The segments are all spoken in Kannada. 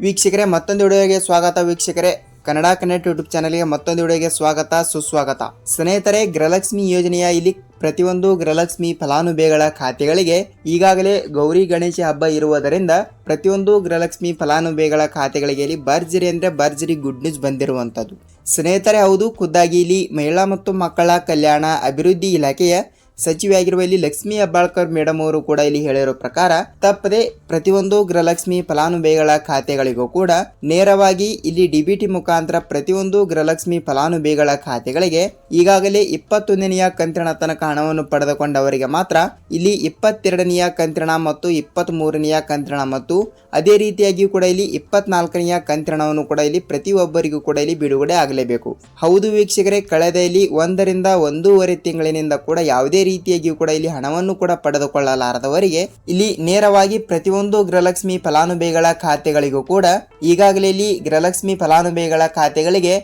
ವೀಕ್ಷಕರೇ ಮತ್ತೊಂದು ವಿಡಿಯೋಗೆ ಸ್ವಾಗತ ವೀಕ್ಷಕರೇ. ಕನ್ನಡ ಕನೆಕ್ಟ್ ಯೂಟ್ಯೂಬ್ ಚಾನಲ್ಗೆ ಮತ್ತೊಂದು ವಿಡಿಯೋಗೆ ಸ್ವಾಗತ ಸುಸ್ವಾಗತ. ಸ್ನೇಹಿತರೆ, ಗೃಹಲಕ್ಷ್ಮಿ ಯೋಜನೆಯ ಇಲ್ಲಿ ಪ್ರತಿಯೊಂದು ಗೃಹಲಕ್ಷ್ಮಿ ಫಲಾನುಭವಿಗಳ ಖಾತೆಗಳಿಗೆ ಈಗಾಗಲೇ ಗೌರಿ ಗಣೇಶ ಹಬ್ಬ ಇರುವುದರಿಂದ ಪ್ರತಿಯೊಂದು ಗೃಹಲಕ್ಷ್ಮಿ ಫಲಾನುಭವಿಗಳ ಖಾತೆಗಳಿಗೆ ಇಲ್ಲಿ ಭರ್ಜರಿ ಅಂದರೆ ಭರ್ಜರಿ ಗುಡ್ ನ್ಯೂಸ್ ಬಂದಿರುವಂಥದ್ದು. ಸ್ನೇಹಿತರೆ, ಹೌದು, ಖುದ್ದಾಗಿ ಇಲ್ಲಿ ಮಹಿಳಾ ಮತ್ತು ಮಕ್ಕಳ ಕಲ್ಯಾಣ ಅಭಿವೃದ್ಧಿ ಇಲಾಖೆಯ ಸಚಿವೆಯಾಗಿರುವ ಇಲ್ಲಿ ಲಕ್ಷ್ಮೀ ಹೆಬ್ಬಾಳ್ಕರ್ ಮೇಡಮ್ ಅವರು ಕೂಡ ಇಲ್ಲಿ ಹೇಳಿರೋ ಪ್ರಕಾರ ತಪ್ಪದೆ ಪ್ರತಿಯೊಂದು ಗೃಹಲಕ್ಷ್ಮಿ ಫಲಾನುಭವಿಗಳ ಖಾತೆಗಳಿಗೂ ಕೂಡ ನೇರವಾಗಿ ಇಲ್ಲಿ ಡಿಬಿಟಿ ಮುಖಾಂತರ ಪ್ರತಿಯೊಂದು ಗೃಹಲಕ್ಷ್ಮಿ ಫಲಾನುಭವಿಗಳ ಖಾತೆಗಳಿಗೆ ಈಗಾಗಲೇ 21ನೆಯ ಕಂತಿನ ತನಕ ಹಣವನ್ನು ಪಡೆದುಕೊಂಡವರಿಗೆ ಮಾತ್ರ ಇಲ್ಲಿ 22ನೆಯ ಕಂತಿನ ಮತ್ತು 23ನೆಯ ಕಂತಿನ ಮತ್ತು ಅದೇ ರೀತಿಯಾಗಿ ಕೂಡ ಇಲ್ಲಿ 24ನೆಯ ಕಂತಿನವನ್ನು ಕೂಡ ಇಲ್ಲಿ ಪ್ರತಿಯೊಬ್ಬರಿಗೂ ಕೂಡ ಇಲ್ಲಿ ಬಿಡುಗಡೆ ಆಗಲೇಬೇಕು. ಹೌದು ವೀಕ್ಷಕರೇ, ಕಳೆದ ಇಲ್ಲಿ 1 ರಿಂದ 1.5 ತಿಂಗಳಿನಿಂದ ಕೂಡ ಯಾವುದೇ ರೀತಿಯಾಗಿಯೂ ಕೂಡ ಇಲ್ಲಿ ಹಣವನ್ನು ಕೂಡ ಪಡೆದುಕೊಳ್ಳಲಾರದವರಿಗೆ ಇಲ್ಲಿ ನೇರವಾಗಿ ಪ್ರತಿಯೊಂದು ಗೃಹಲಕ್ಷ್ಮಿ ಫಲಾನುಭವಿಗಳ ಖಾತೆಗಳಿಗೂ ಕೂಡ ಈಗಾಗಲೇ ಇಲ್ಲಿ ಗೃಹಲಕ್ಷ್ಮಿ ಫಲಾನುಭವಿಗಳ ಖಾತೆಗಳಿಗೆ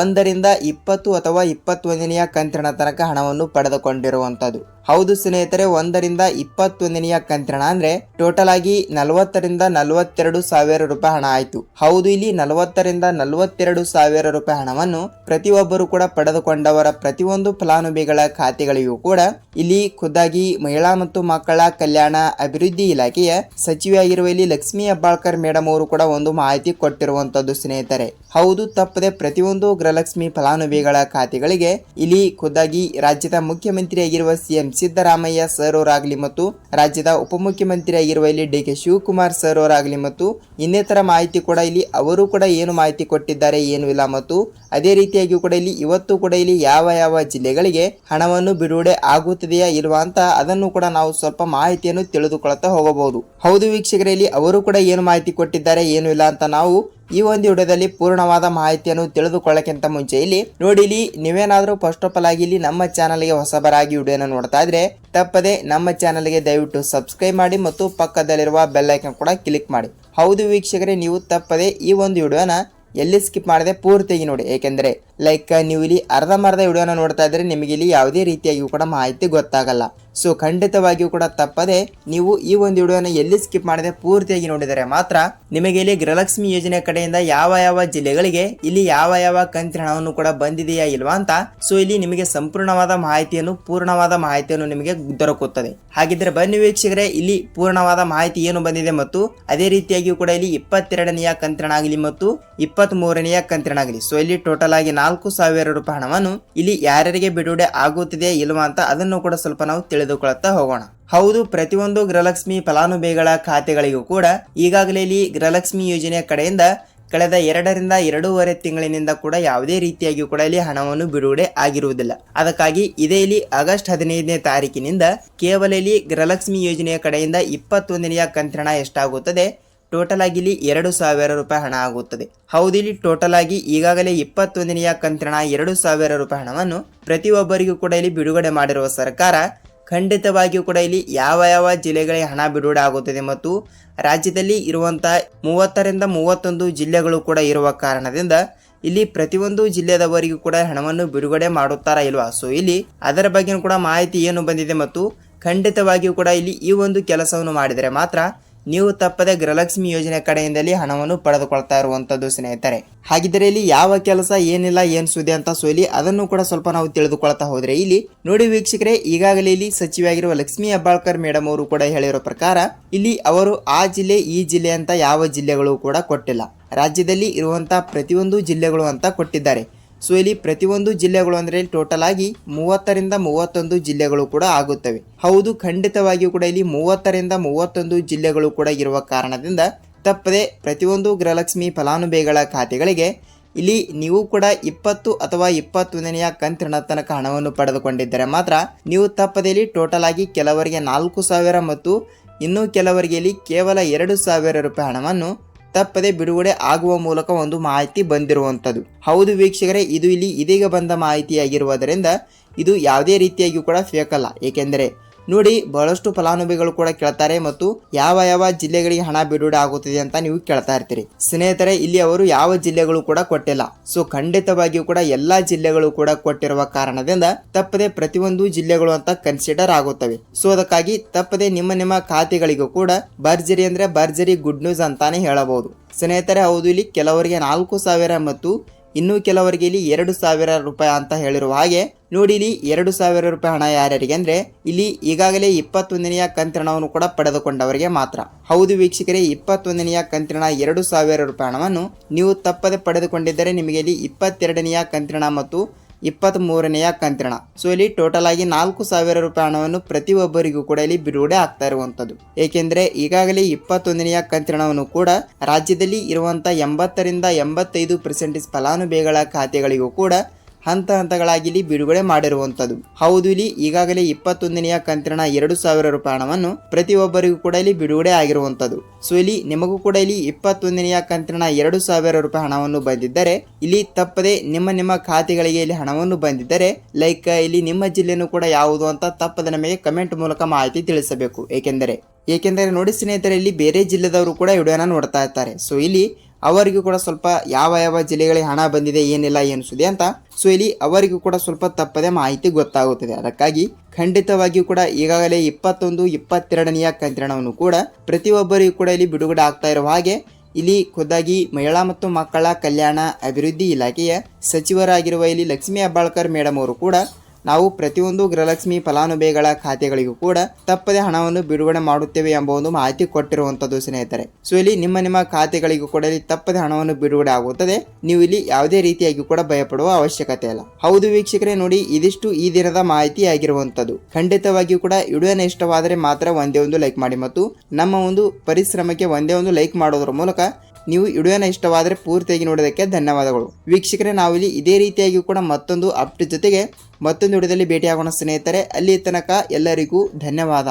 1 ರಿಂದ 20 ಅಥವಾ 21ನೆಯ ಕಂತಿನ ತನಕ ಹಣವನ್ನು ಪಡೆದುಕೊಂಡಿರುವಂಥದ್ದು. ಹೌದು ಸ್ನೇಹಿತರೆ, 1 ರಿಂದ 21ನೆಯ ಕಂತಿನ ಅಂದ್ರೆ ಟೋಟಲ್ ಆಗಿ 40 ರಿಂದ 42 ಸಾವಿರ ರೂಪಾಯಿ ಹಣ ಆಯ್ತು. ಹೌದು, ಇಲ್ಲಿ 40 ರಿಂದ 42 ಸಾವಿರ ರೂಪಾಯಿ ಹಣವನ್ನು ಪ್ರತಿಯೊಬ್ಬರು ಕೂಡ ಪಡೆದುಕೊಂಡವರ ಪ್ರತಿಯೊಂದು ಫಲಾನುಭವಿಗಳ ಖಾತೆಗಳಿಗೂ ಕೂಡ ಇಲ್ಲಿ ಖುದ್ದಾಗಿ ಮಹಿಳಾ ಮತ್ತು ಮಕ್ಕಳ ಕಲ್ಯಾಣ ಅಭಿವೃದ್ಧಿ ಇಲಾಖೆಯ ಸಚಿವೆಯಾಗಿರುವ ಇಲ್ಲಿ ಲಕ್ಷ್ಮೀ ಹೆಬ್ಬಾಳ್ಕರ್ ಮೇಡಮ್ ಅವರು ಕೂಡ ಒಂದು ಮಾಹಿತಿ ಕೊಟ್ಟಿರುವಂತದ್ದು. ಸ್ನೇಹಿತರೆ, ಹೌದು, ತಪ್ಪದೆ ಪ್ರತಿಯೊಂದು ಗೃಹಲಕ್ಷ್ಮಿ ಫಲಾನುಭವಿಗಳ ಖಾತೆಗಳಿಗೆ ಇಲ್ಲಿ ಖುದ್ದಾಗಿ ರಾಜ್ಯದ ಮುಖ್ಯಮಂತ್ರಿಯಾಗಿರುವ ಸಿಎಂ ಸಿದ್ದರಾಮಯ್ಯ ಸರ್ ಅವರಾಗಲಿ ಮತ್ತು ರಾಜ್ಯದ ಉಪಮುಖ್ಯಮಂತ್ರಿ ಆಗಿರುವ ಇಲ್ಲಿ ಡಿ ಕೆ ಶಿವಕುಮಾರ್ ಸರ್ ಅವರಾಗಲಿ ಮತ್ತು ಇನ್ನಿತರ ಮಾಹಿತಿ ಕೂಡ ಇಲ್ಲಿ ಅವರು ಕೂಡ ಏನು ಮಾಹಿತಿ ಕೊಟ್ಟಿದ್ದಾರೆ ಏನು ಇಲ್ಲ ಮತ್ತು ಅದೇ ರೀತಿಯಾಗಿ ಕೂಡ ಇಲ್ಲಿ ಇವತ್ತು ಕೂಡ ಇಲ್ಲಿ ಯಾವ ಜಿಲ್ಲೆಗಳಿಗೆ ಹಣವನ್ನು ಬಿಡುಗಡೆ ಆಗುತ್ತದೆಯಾ ಇಲ್ವಾ ಅಂತ ಅದನ್ನು ಕೂಡ ನಾವು ಸ್ವಲ್ಪ ಮಾಹಿತಿಯನ್ನು ತಿಳಿದುಕೊಳ್ಳುತ್ತಾ ಹೋಗಬಹುದು. ಹೌದು ವೀಕ್ಷಕರೇ, ಇಲ್ಲಿ ಅವರು ಕೂಡ ಏನು ಮಾಹಿತಿ ಕೊಟ್ಟಿದ್ದಾರೆ ಏನು ಇಲ್ಲ ಅಂತ ನಾವು ಈ ಒಂದು ವಿಡಿಯೋದಲ್ಲಿ ಪೂರ್ಣವಾದ ಮಾಹಿತಿಯನ್ನು ತಿಳಿದುಕೊಳ್ಳಕ್ಕಿಂತ ಮುಂಚೆ ಇಲ್ಲಿ ನೋಡಿ, ಇಲ್ಲಿ ನೀವೇನಾದ್ರೂ ಫಸ್ಟ್ ಆಫ್ ಆಲ್ ಆಗಿ ಇಲ್ಲಿ ನಮ್ಮ ಚಾನಲ್ಗೆ ಹೊಸಬರಾಗಿ ವಿಡಿಯೋನ ನೋಡ್ತಾ ಇದ್ರೆ ತಪ್ಪದೆ ನಮ್ಮ ಚಾನಲ್ಗೆ ದಯವಿಟ್ಟು ಸಬ್ಸ್ಕ್ರೈಬ್ ಮಾಡಿ ಮತ್ತು ಪಕ್ಕದಲ್ಲಿರುವ ಬೆಲ್ ಐಕಾನ್ ಕೂಡ ಕ್ಲಿಕ್ ಮಾಡಿ. ಹೌದು ವೀಕ್ಷಕರೇ, ನೀವು ತಪ್ಪದೆ ಈ ಒಂದು ವಿಡಿಯೋನ ಎಲ್ಲಿ ಸ್ಕಿಪ್ ಮಾಡದೆ ಪೂರ್ತಿಯಾಗಿ ನೋಡಿ. ಏಕೆಂದರೆ ನೀವು ಇಲ್ಲಿ ಅರ್ಧಂಬರ್ಧ ವಿಡಿಯೋನ ನೋಡ್ತಾ ಇದ್ರೆ ನಿಮಗೆ ಇಲ್ಲಿ ಯಾವುದೇ ರೀತಿಯಾಗಿಯೂ ಕೂಡ ಮಾಹಿತಿ ಗೊತ್ತಾಗಲ್ಲ. ಸೊ ಖಂಡಿತವಾಗಿಯೂ ಕೂಡ ತಪ್ಪದೆ ನೀವು ಈ ಒಂದು ವಿಡಿಯೋನ ಎಲ್ಲಿ ಸ್ಕಿಪ್ ಮಾಡದೆ ಪೂರ್ತಿಯಾಗಿ ನೋಡಿದರೆ ಮಾತ್ರ ನಿಮಗೆ ಇಲ್ಲಿ ಗೃಹಲಕ್ಷ್ಮಿ ಯೋಜನೆ ಕಡೆಯಿಂದ ಯಾವ ಜಿಲ್ಲೆಗಳಿಗೆ ಇಲ್ಲಿ ಯಾವ ಕಂತಿನ ಹಣವನ್ನು ಕೂಡ ಬಂದಿದೆಯಾ ಇಲ್ವಾ ಅಂತ ಸೊ ಇಲ್ಲಿ ನಿಮಗೆ ಪೂರ್ಣವಾದ ಮಾಹಿತಿಯನ್ನು ನಿಮಗೆ ದೊರಕುತ್ತದೆ. ಹಾಗಿದ್ರೆ ಬನ್ನಿ ವೀಕ್ಷಕರೇ, ಇಲ್ಲಿ ಪೂರ್ಣವಾದ ಮಾಹಿತಿ ಏನು ಬಂದಿದೆ ಮತ್ತು ಅದೇ ರೀತಿಯಾಗಿಯೂ ಕೂಡ ಇಲ್ಲಿ 22ನೆಯ ಕಂತಿನ ಆಗಲಿ ಮತ್ತು 23ನೆಯ ಕಂತಿನ ಆಗಲಿ ಸೊ ಇಲ್ಲಿ ಟೋಟಲ್ ಆಗಿ 4,000 ರೂಪಾಯಿ ಹಣವನ್ನು ಇಲ್ಲಿ ಯಾರ್ಯಾರಿಗೆ ಬಿಡುಗಡೆ ಆಗುತ್ತಿದೆ ಇಲ್ವಾ ಅಂತ ಅದನ್ನು ಕೂಡ ಸ್ವಲ್ಪ ನಾವು ತಿಳಿದುಕೊಳ್ಳುತ್ತಾ ಹೋಗೋಣ. ಹೌದು, ಪ್ರತಿಯೊಂದು ಗೃಹಲಕ್ಷ್ಮಿ ಫಲಾನುಭವಿಗಳ ಖಾತೆಗಳಿಗೂ ಕೂಡ ಈಗಾಗಲೇ ಇಲ್ಲಿ ಗೃಹಲಕ್ಷ್ಮಿ ಯೋಜನೆಯ ಕಡೆಯಿಂದ ಕಳೆದ 2 ರಿಂದ 2.5 ತಿಂಗಳಿನಿಂದ ಕೂಡ ಯಾವುದೇ ರೀತಿಯಾಗಿ ಕೂಡ ಇಲ್ಲಿ ಹಣವನ್ನು ಬಿಡುಗಡೆ ಆಗಿರುವುದಿಲ್ಲ. ಅದಕ್ಕಾಗಿ ಇದೇ ಇಲ್ಲಿ ಆಗಸ್ಟ್ 15ನೇ ತಾರೀಕಿನಿಂದ ಕೇವಲ ಇಲ್ಲಿ ಗೃಹಲಕ್ಷ್ಮಿ ಯೋಜನೆಯ ಕಡೆಯಿಂದ 21ನೆಯ ಕಂತಿನ ಎಷ್ಟಾಗುತ್ತದೆ ಟೋಟಲ್ ಆಗಿ ಇಲ್ಲಿ 2,000 ರೂಪಾಯಿ ಹಣ ಆಗುತ್ತದೆ. ಹೌದು, ಇಲ್ಲಿ ಟೋಟಲ್ ಆಗಿ ಈಗಾಗಲೇ 21ನೆಯ ಕಂತಿನ 2,000 ರೂಪಾಯಿ ಹಣವನ್ನು ಪ್ರತಿಯೊಬ್ಬರಿಗೂ ಕೂಡ ಇಲ್ಲಿ ಬಿಡುಗಡೆ ಮಾಡಿರುವ ಸರ್ಕಾರ ಖಂಡಿತವಾಗಿಯೂ ಕೂಡ ಇಲ್ಲಿ ಯಾವ ಜಿಲ್ಲೆಗಳಿಗೆ ಹಣ ಬಿಡುಗಡೆ ಆಗುತ್ತದೆ ಮತ್ತು ರಾಜ್ಯದಲ್ಲಿ ಇರುವಂತಹ 30 ರಿಂದ 31 ಜಿಲ್ಲೆಗಳು ಕೂಡ ಇರುವ ಕಾರಣದಿಂದ ಇಲ್ಲಿ ಪ್ರತಿಯೊಂದು ಜಿಲ್ಲೆದವರಿಗೂ ಕೂಡ ಹಣವನ್ನು ಬಿಡುಗಡೆ ಮಾಡುತ್ತಾರಾ ಇಲ್ವಾ ಸೊ ಇಲ್ಲಿ ಅದರ ಬಗ್ಗೆ ಕೂಡ ಮಾಹಿತಿ ಏನು ಬಂದಿದೆ ಮತ್ತು ಖಂಡಿತವಾಗಿಯೂ ಕೂಡ ಇಲ್ಲಿ ಈ ಒಂದು ಕೆಲಸವನ್ನು ಮಾಡಿದರೆ ಮಾತ್ರ ನೀವು ತಪ್ಪದೆ ಗೃಹಲಕ್ಷ್ಮಿ ಯೋಜನೆ ಕಡೆಯಿಂದಲೇ ಹಣವನ್ನು ಪಡೆದುಕೊಳ್ತಾ ಇರುವಂತದ್ದು. ಸ್ನೇಹಿತರೆ, ಹಾಗಿದ್ದರೆ ಇಲ್ಲಿ ಯಾವ ಕೆಲಸ ಏನಿಲ್ಲ ಏನ್ ಸುದ್ದಿ ಅಂತ ಸೊ ಇಲ್ಲಿ ಅದನ್ನು ಕೂಡ ಸ್ವಲ್ಪ ನಾವು ತಿಳಿದುಕೊಳ್ತಾ ಹೋದ್ರೆ ಇಲ್ಲಿ ನೋಡಿ ವೀಕ್ಷಕರೇ, ಈಗಾಗಲೇ ಇಲ್ಲಿ ಸಚಿವೆಯಾಗಿರುವ ಲಕ್ಷ್ಮೀ ಹೆಬ್ಬಾಳ್ಕರ್ ಮೇಡಮ್ ಅವರು ಕೂಡ ಹೇಳಿರೋ ಪ್ರಕಾರ ಇಲ್ಲಿ ಅವರು ಆ ಜಿಲ್ಲೆ ಈ ಜಿಲ್ಲೆ ಅಂತ ಯಾವ ಜಿಲ್ಲೆಗಳು ಕೂಡ ಕೊಟ್ಟಿಲ್ಲ, ರಾಜ್ಯದಲ್ಲಿ ಇರುವಂತಹ ಪ್ರತಿಯೊಂದು ಜಿಲ್ಲೆಗಳು ಅಂತ ಕೊಟ್ಟಿದ್ದಾರೆ. ಸೊ ಇಲ್ಲಿ ಪ್ರತಿಯೊಂದು ಜಿಲ್ಲೆಗಳು ಅಂದ್ರೆ ಟೋಟಲ್ ಆಗಿ 30 ರಿಂದ 31 ಜಿಲ್ಲೆಗಳು ಕೂಡ ಆಗುತ್ತವೆ. ಹೌದು, ಖಂಡಿತವಾಗಿಯೂ ಕೂಡ ಇಲ್ಲಿ 30 ರಿಂದ 31 ಜಿಲ್ಲೆಗಳು ಕೂಡ ಇರುವ ಕಾರಣದಿಂದ ತಪ್ಪದೆ ಪ್ರತಿಯೊಂದು ಗೃಹಲಕ್ಷ್ಮಿ ಫಲಾನುಭವಿಗಳ ಖಾತೆಗಳಿಗೆ ಇಲ್ಲಿ ನೀವು ಕೂಡ 20 ಅಥವಾ 21ನೆಯ ಕಂತಿನ ತನಕ ಹಣವನ್ನು ಪಡೆದುಕೊಂಡಿದ್ದರೆ ಮಾತ್ರ ನೀವು ತಪ್ಪದೆ ಇಲ್ಲಿ ಟೋಟಲ್ ಆಗಿ ಕೆಲವರಿಗೆ 4,000 ಮತ್ತು ಇನ್ನು ಕೆಲವರಿಗೆ ಇಲ್ಲಿ ಕೇವಲ 2,000 ರೂಪಾಯಿ ಹಣವನ್ನು ತಪ್ಪದೆ ಬಿಡುಗಡೆ ಆಗುವ ಮೂಲಕ ಒಂದು ಮಾಹಿತಿ ಬಂದಿರುವಂಥದ್ದು. ಹೌದು ವೀಕ್ಷಕರೇ, ಇದು ಇಲ್ಲಿ ಇದೀಗ ಬಂದ ಮಾಹಿತಿಯಾಗಿರುವುದರಿಂದ ಇದು ಯಾವುದೇ ರೀತಿಯಾಗಿ ಕೂಡ ಫೇಕ್ ಅಲ್ಲ. ಏಕೆಂದರೆ ನೋಡಿ ಬಹಳಷ್ಟು ಫಲಾನುಭವಿಗಳು ಕೂಡ ಕೇಳ್ತಾರೆ ಮತ್ತು ಯಾವ ಯಾವ ಜಿಲ್ಲೆಗಳಿಗೆ ಹಣ ಬಿಡುಗಡೆ ಆಗುತ್ತಿದೆ ಅಂತ ನೀವು ಕೇಳ್ತಾ ಇರ್ತೀರಿ. ಸ್ನೇಹಿತರೆ, ಇಲ್ಲಿ ಅವರು ಯಾವ ಜಿಲ್ಲೆಗಳು ಕೂಡ ಕೊಟ್ಟಿಲ್ಲ. ಸೊ ಖಂಡಿತವಾಗಿಯೂ ಕೂಡ ಎಲ್ಲಾ ಜಿಲ್ಲೆಗಳು ಕೂಡ ಕೊಟ್ಟಿರುವ ಕಾರಣದಿಂದ ತಪ್ಪದೆ ಪ್ರತಿಯೊಂದು ಜಿಲ್ಲೆಗಳು ಅಂತ ಕನ್ಸಿಡರ್ ಆಗುತ್ತವೆ. ಸೊ ಅದಕ್ಕಾಗಿ ತಪ್ಪದೆ ನಿಮ್ಮ ಖಾತೆಗಳಿಗೂ ಕೂಡ ಭರ್ಜರಿ ಅಂದ್ರೆ ಭರ್ಜರಿ ಗುಡ್ ನ್ಯೂಸ್ ಅಂತಾನೆ ಹೇಳಬಹುದು. ಸ್ನೇಹಿತರೆ, ಹೌದು, ಇಲ್ಲಿ ಕೆಲವರಿಗೆ 4,000 ಮತ್ತು ಇನ್ನು ಕೆಲವರಿಗೆ ಇಲ್ಲಿ 2,000 ರೂಪಾಯಿ ಅಂತ ಹೇಳಿರುವ ಹಾಗೆ ನೋಡಿ, ಇಲ್ಲಿ 2,000 ರೂಪಾಯಿ ಹಣ ಯಾರ್ಯಾರಿಗೆ ಅಂದ್ರೆ ಇಲ್ಲಿ ಈಗಾಗಲೇ 21ನೆಯ ಕಂತಿನವನ್ನು ಕೂಡ ಪಡೆದುಕೊಂಡವರಿಗೆ ಮಾತ್ರ. ಹೌದು ವೀಕ್ಷಕರೇ, 21ನೆಯ ಕಂತಿನ 2,000 ರೂಪಾಯಿ ಹಣವನ್ನು ನೀವು ತಪ್ಪದೆ ಪಡೆದುಕೊಂಡಿದ್ದರೆ ನಿಮಗೆ ಇಲ್ಲಿ 22ನೆಯ ಕಂತಿನ ಮತ್ತು 23ನೆಯ ಕಂತಿನ, ಸೊ ಇಲ್ಲಿ ಟೋಟಲ್ ಆಗಿ 4,000 ರೂಪಾಯಿ ಹಣವನ್ನು ಪ್ರತಿಯೊಬ್ಬರಿಗೂ ಕೂಡ ಇಲ್ಲಿ ಬಿಡುಗಡೆ ಆಗ್ತಾ ಇರುವಂತದ್ದು. ಏಕೆಂದ್ರೆ ಈಗಾಗಲೇ 21ನೆಯ ಕಂತಿನವನ್ನು ಕೂಡ ರಾಜ್ಯದಲ್ಲಿ ಇರುವಂತಹ 80ರಿಂದ 85% ಫಲಾನುಭವಿಗಳ ಖಾತೆಗಳಿಗೂ ಕೂಡ ಹಂತಗಳಾಗಿ ಇಲ್ಲಿ ಬಿಡುಗಡೆ ಮಾಡಿರುವಂತದ್ದು. ಹೌದು, ಇಲ್ಲಿ ಈಗಾಗಲೇ 21ನೆಯ ಕಂತಿನ 2,000 ರೂಪಾಯಿ ಹಣವನ್ನು ಪ್ರತಿಯೊಬ್ಬರಿಗೂ ಕೂಡ ಇಲ್ಲಿ ಬಿಡುಗಡೆ ಆಗಿರುವಂತದ್ದು. ಸೊ ಇಲ್ಲಿ ನಿಮಗೂ ಕೂಡ ಇಲ್ಲಿ 21ನೆಯ ಕಂತಿನ 2,000 ರೂಪಾಯಿ ಹಣವನ್ನು ಬಂದಿದ್ದರೆ ಇಲ್ಲಿ ತಪ್ಪದೆ ನಿಮ್ಮ ಖಾತೆಗಳಿಗೆ ಇಲ್ಲಿ ಹಣವನ್ನು ಬಂದಿದ್ದರೆ ಲೈಕ್ ಇಲ್ಲಿ ನಿಮ್ಮ ಜಿಲ್ಲೆನೂ ಕೂಡ ಯಾವುದು ಅಂತ ತಪ್ಪದೆ ನಮಗೆ ಕಮೆಂಟ್ ಮೂಲಕ ಮಾಹಿತಿ ತಿಳಿಸಬೇಕು. ಏಕೆಂದರೆ ನೋಡಿ ಸ್ನೇಹಿತರೆ, ಇಲ್ಲಿ ಬೇರೆ ಜಿಲ್ಲೆದವರು ಕೂಡ ವಿಡಿಯೋನ ನೋಡ್ತಾ ಇರ್ತಾರೆ. ಸೊ ಇಲ್ಲಿ ಅವರಿಗೂ ಕೂಡ ಸ್ವಲ್ಪ ಯಾವ ಜಿಲ್ಲೆಗಳಿಗೆ ಹಣ ಬಂದಿದೆ, ಏನಿಲ್ಲ, ಏನು ಸುದ್ದಿ ಅಂತ ಸೊ ಇಲ್ಲಿ ಅವರಿಗೂ ಕೂಡ ಸ್ವಲ್ಪ ತಪ್ಪದೆ ಮಾಹಿತಿ ಗೊತ್ತಾಗುತ್ತದೆ. ಅದಕ್ಕಾಗಿ ಖಂಡಿತವಾಗಿಯೂ ಕೂಡ ಈಗಾಗಲೇ 21, 22ನೆಯ ಕಂತಿನವನ್ನು ಕೂಡ ಪ್ರತಿಯೊಬ್ಬರಿಗೂ ಕೂಡ ಇಲ್ಲಿ ಬಿಡುಗಡೆ ಆಗ್ತಾ ಇರುವ ಹಾಗೆ ಇಲ್ಲಿ ಖುದ್ದಾಗಿ ಮಹಿಳಾ ಮತ್ತು ಮಕ್ಕಳ ಕಲ್ಯಾಣ ಅಭಿವೃದ್ಧಿ ಇಲಾಖೆಯ ಸಚಿವರಾಗಿರುವ ಇಲ್ಲಿ ಲಕ್ಷ್ಮೀ ಹೆಬ್ಬಾಳ್ಕರ್ ಮೇಡಮ್ ಅವರು ಕೂಡ ನಾವು ಪ್ರತಿಯೊಂದು ಗೃಹಲಕ್ಷ್ಮಿ ಫಲಾನುಭವಿಗಳ ಖಾತೆಗಳಿಗೂ ಕೂಡ ತಪ್ಪದೆ ಹಣವನ್ನು ಬಿಡುಗಡೆ ಮಾಡುತ್ತೇವೆ ಎಂಬ ಒಂದು ಮಾಹಿತಿ ಕೊಟ್ಟಿರುವಂತದ್ದು ಸ್ನೇಹಿತರೆ. ಸೊ ಇಲ್ಲಿ ನಿಮ್ಮ ಖಾತೆಗಳಿಗೂ ಕೂಡ ಇಲ್ಲಿ ತಪ್ಪದೆ ಹಣವನ್ನು ಬಿಡುಗಡೆ ಆಗುತ್ತದೆ. ನೀವು ಇಲ್ಲಿ ಯಾವುದೇ ರೀತಿಯಾಗಿ ಕೂಡ ಭಯಪಡುವ ಅವಶ್ಯಕತೆ ಇಲ್ಲ. ಹೌದು ವೀಕ್ಷಕರೇ, ನೋಡಿ ಇದಿಷ್ಟು ಈ ದಿನದ ಮಾಹಿತಿ ಆಗಿರುವಂತದ್ದು. ಖಂಡಿತವಾಗಿಯೂ ಕೂಡ ವಿಡಿಯೋನ ಇಷ್ಟವಾದರೆ ಮಾತ್ರ ಒಂದೇ ಒಂದು ಲೈಕ್ ಮಾಡಿ ಮತ್ತು ನಮ್ಮ ಒಂದು ಪರಿಶ್ರಮಕ್ಕೆ ಒಂದೇ ಒಂದು ಲೈಕ್ ಮಾಡೋದ್ರ ಮೂಲಕ ನೀವು ವಿಡಿಯೋನ ಇಷ್ಟವಾದರೆ ಪೂರ್ತಿಯಾಗಿ ನೋಡೋದಕ್ಕೆ ಧನ್ಯವಾದಗಳು. ವೀಕ್ಷಕರೇ, ನಾವಿಲ್ಲಿ ಇದೇ ರೀತಿಯಾಗಿ ಕೂಡ ಮತ್ತೊಂದು ಅಪ್ಡೇಟ್ ಜೊತೆಗೆ ಮತ್ತೊಂದು ವಿಡಿಯೋದಲ್ಲಿ ಭೇಟಿಯಾಗೋಣ ಸ್ನೇಹಿತರೆ. ಅಲ್ಲಿ ತನಕ ಎಲ್ಲರಿಗೂ ಧನ್ಯವಾದ.